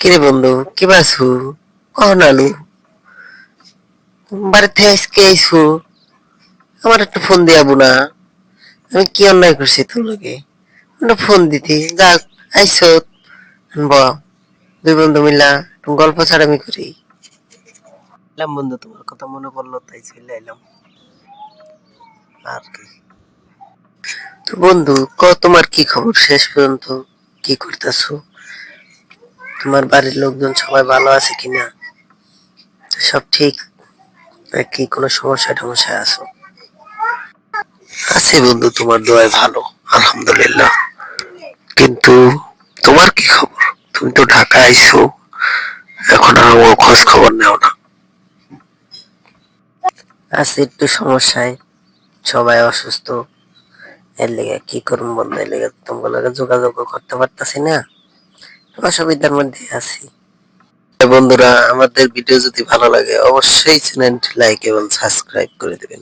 কিরে বন্ধু কি বাসু কখন আলু বাড়িতে আজকে আইসু আমার একটা ফোন দিয়াবো না? আমি কি অন্যায় করছি তোর লগে? একটা ফোন দিতি যাক আইসো ব দুই বন্ধু মিলা একটু গল্প ছাড়ামি করি। এলাম বন্ধু, তোমার কথা মনে পড়লো তাই চলে এলাম আর কি। তো বন্ধু তোমার কি খবর শেষ পর্যন্ত? কি করতেছো? তোমার বাড়ির লোকজন সবাই ভালো আছে কিনা? সব ঠিক নাকি কোনো সমস্যা টমস্যা আছো? আছে বন্ধু, তোমার দোয়ায় ভালো, আলহামদুলিল্লাহ। কিন্তু তোমার কি খবর? তুমি তো ঢাকা আইছো, এখন আর আমার খোঁজ খবর নেও না। আছে একটু সমস্যায়, সবাই অসুস্থ। এর লেগে কি করুন বন্ধু, এর লেগে তোমার লগে যোগাযোগ করতে পারতাছি না, অসুবিধার মধ্যে আছি। বন্ধুরা, আমাদের ভিডিও যদি ভালো লাগে অবশ্যই চ্যানেলটি লাইক এবং সাবস্ক্রাইব করে দিবেন।